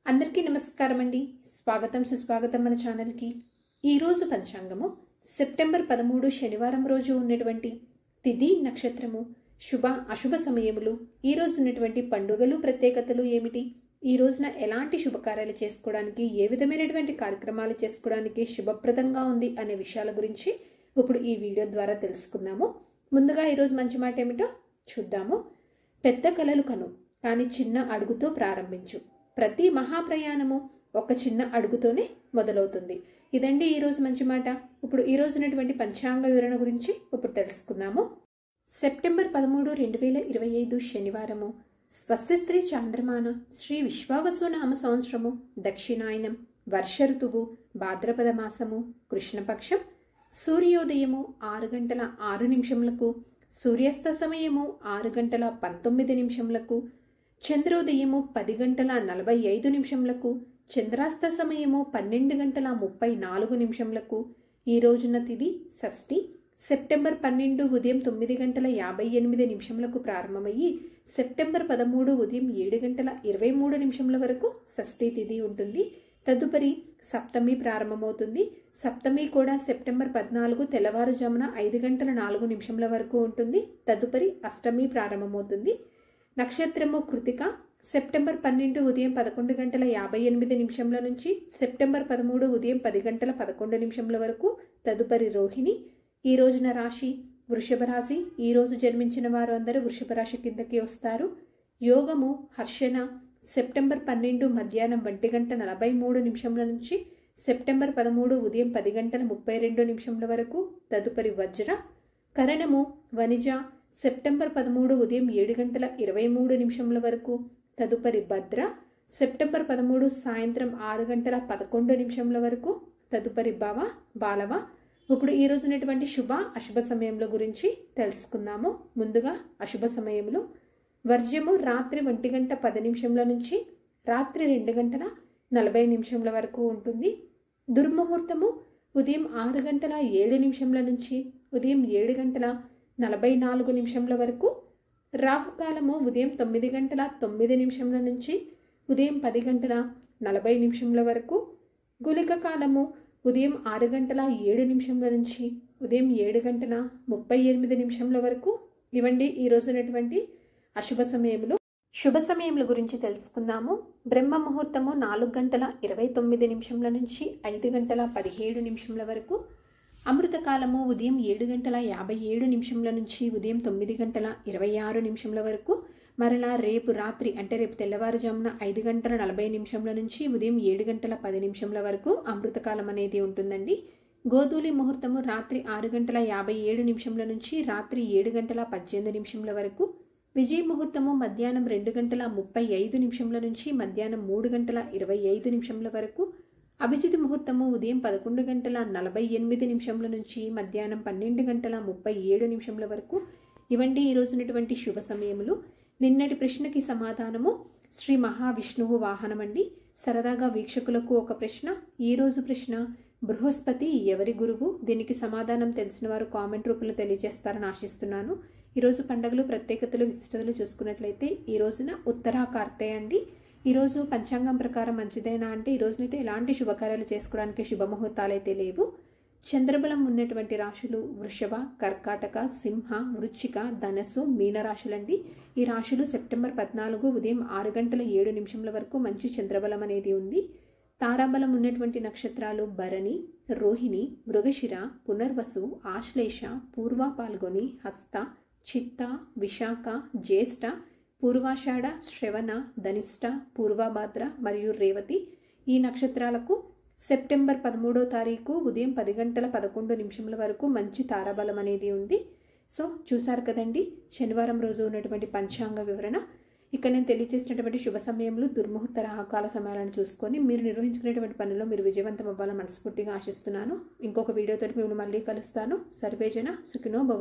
అందరికీ నమస్కారం అండి. స్వాగతం సుస్వాగతం మన ఛానల్కి. ఈరోజు పంచాంగము సెప్టెంబర్ 13 శనివారం రోజు ఉన్నటువంటి తిథి నక్షత్రము శుభ అశుభ సమయములు, ఈ రోజు ఉన్నటువంటి పండుగలు ప్రత్యేకతలు ఏమిటి, ఈ రోజున ఎలాంటి శుభకార్యాలు చేసుకోవడానికి, ఏ విధమైనటువంటి కార్యక్రమాలు చేసుకోవడానికి శుభప్రదంగా ఉంది అనే విషయాల గురించి ఇప్పుడు ఈ వీడియో ద్వారా తెలుసుకుందాము. ముందుగా ఈరోజు మంచి మాట ఏమిటో చూద్దాము. పెద్ద కలలు కను కానీ చిన్న అడుగుతో ప్రారంభించు. ప్రతి మహాప్రయాణము ఒక చిన్న అడుగుతోనే మొదలవుతుంది. ఇదండి ఈరోజు మంచి మాట. ఇప్పుడు ఈ రోజునటువంటి పంచాంగ వివరణ గురించి ఇప్పుడు తెలుసుకుందాము. సెప్టెంబర్ 13, 2025 శనివారము. స్వస్తి స్త్రీ చాంద్రమాన శ్రీ విశ్వావసు నామ సంవత్సరము, దక్షిణాయనం, వర్ష ఋతువు, భాద్రపద మాసము, కృష్ణపక్షం. సూర్యోదయము 6 గంటల 6 నిమిషములకు, సూర్యాస్త సమయము 6 గంటల 19 నిమిషములకు, చంద్రోదయము 10 గంటల 45 నిమిషములకు, చంద్రాస్త సమయము 12 గంటల 34 నిమిషములకు. ఈ రోజున తిథి షష్ఠి. సెప్టెంబర్ 12 ఉదయం 9 గంటల 58 నిమిషములకు ప్రారంభమయ్యి సెప్టెంబర్ 13 ఉదయం 7 గంటల 23 నిమిషముల వరకు షష్ఠి తిథి ఉంటుంది. తదుపరి సప్తమి ప్రారంభమవుతుంది. సప్తమి కూడా సెప్టెంబర్ 14 తెల్లవారుజామున 5 గంటల 4 నిమిషముల వరకు ఉంటుంది. తదుపరి అష్టమి ప్రారంభమవుతుంది. నక్షత్రము కృతిక. సెప్టెంబర్ 12 ఉదయం 11 గంటల 58 నిమిషముల నుంచి సెప్టెంబర్ 13 ఉదయం 10 గంటల 11 నిమిషముల వరకు. తదుపరి రోహిణి. ఈ రోజున రాశి వృషభ రాశి. ఈ రోజు జన్మించిన వారు అందరూ వృషభ రాశి కిందకి వస్తారు. యోగము హర్షణ. సెప్టెంబర్ 12 మధ్యాహ్నం 1 గంట 43 నిమిషముల నుంచి సెప్టెంబర్ 13 ఉదయం 10 గంటల 32 నిమిషముల వరకు. తదుపరి వజ్ర. కరణము వనిజ. సెప్టెంబర్ 13 ఉదయం 7 గంటల 23 నిమిషముల వరకు. తదుపరి భద్ర. సెప్టెంబర్ 13 సాయంత్రం 6 గంటల 11 నిమిషముల వరకు. తదుపరి భవ బాలవ. ఇప్పుడు ఈ రోజునటువంటి శుభ అశుభ సమయంలో గురించి తెలుసుకుందాము. ముందుగా అశుభ సమయములు. వర్జ్యము రాత్రి 1 గంట 10 నిమిషముల నుంచి రాత్రి 2 గంటల 40 నిమిషముల వరకు ఉంటుంది. దుర్ముహూర్తము ఉదయం 6 గంటల 7 నిమిషముల నుంచి ఉదయం 7 గంటల 44 నిమిషముల వరకు. రాహుకాలము ఉదయం 9 గంటల 9 నిమిషముల నుంచి ఉదయం 10 గంటల 40 నిమిషముల వరకు. గుళిక కాలము ఉదయం 6 గంటల 7 నిమిషముల నుంచి ఉదయం 7 గంటల 38 నిమిషముల వరకు. ఇవండి ఈ రోజునటువంటి అశుభ సమయములు. శుభ సమయముల గురించి తెలుసుకుందాము. బ్రహ్మ ముహూర్తము 4 గంటల 29 నిమిషముల నుంచి 5 గంటల 17 నిమిషముల వరకు. అమృతకాలము ఉదయం 7 గంటల 57 నిమిషముల నుంచి ఉదయం 9 గంటల 26 నిమిషముల వరకు. మరలా రేపు రాత్రి అంటే రేపు తెల్లవారుజామున 5 గంటల 40 నిమిషముల నుంచి ఉదయం 7 గంటల 10 నిమిషముల వరకు అమృతకాలం అనేది ఉంటుందండి. గోధూలి ముహూర్తము రాత్రి 6 గంటల 57 నిమిషముల నుంచి రాత్రి 7 గంటల 18 నిమిషముల వరకు. విజయ ముహూర్తము మధ్యాహ్నం 2 గంటల 35 నిమిషముల నుంచి మధ్యాహ్నం 3 గంటల 25 నిమిషముల వరకు. అభిజిత్ ముహూర్తము ఉదయం 11 గంటల 48 నిమిషముల నుంచి మధ్యాహ్నం 12 గంటల 37 నిమిషముల వరకు. ఇవండి ఈ రోజునటువంటి శుభ సమయములు. నిన్నటి ప్రశ్నకి సమాధానము శ్రీ మహావిష్ణువు వాహనం అండి. సరదాగా వీక్షకులకు ఒక ప్రశ్న. ఈ రోజు ప్రశ్న, బృహస్పతి ఎవరి గురువు? దీనికి సమాధానం తెలిసిన వారు కామెంట్ రూపంలో తెలియజేస్తారని ఆశిస్తున్నాను. ఈరోజు పండుగలు ప్రత్యేకతలు విశిష్టతలు చూసుకున్నట్లయితే ఈ రోజున ఉత్తరా కార్తెయ అండి. ఈరోజు పంచాంగం ప్రకారం మంచిదైనా అంటే ఈ రోజునైతే ఎలాంటి శుభకార్యాలు చేసుకోవడానికి శుభముహూర్తాలు అయితే లేవు. చంద్రబలం ఉన్నటువంటి రాశులు వృషభ, కర్కాటక, సింహ, వృశ్చిక, ధనస్సు, మీనరాశులండి. ఈ రాశులు సెప్టెంబర్ 14 ఉదయం 6 గంటల 7 నిమిషముల వరకు మంచి చంద్రబలం అనేది ఉంది. తారాబలం ఉన్నటువంటి నక్షత్రాలు భరణి, రోహిణి, మృగశిర, పునర్వసు, ఆశ్లేష, పూర్వ పాల్గొని, హస్త, చిత్త, విశాఖ, జ్యేష్ఠ, పూర్వాషాఢ, శ్రవణ, ధనిష్ట, పూర్వభాద్ర మరియు రేవతి. ఈ నక్షత్రాలకు సెప్టెంబర్ 13వ తారీఖు ఉదయం 10 గంటల 11 నిమిషముల వరకు మంచి తారాబలం అనేది ఉంది. సో చూసారు కదండి శనివారం రోజు ఉన్నటువంటి పంచాంగ వివరణ. ఇక నేను తెలియజేసినటువంటి శుభ సమయంలో దుర్ముహూర్త రాహకాల సమయాలను చూసుకొని మీరు నిర్వహించుకునేటువంటి పనుల్లో మీరు విజయవంతం అవ్వాలని మనస్ఫూర్తిగా ఆశిస్తున్నాను. ఇంకొక వీడియోతో మిమ్మల్ని మళ్ళీ కలుస్తాను. సర్వేజన సుఖినో భవ.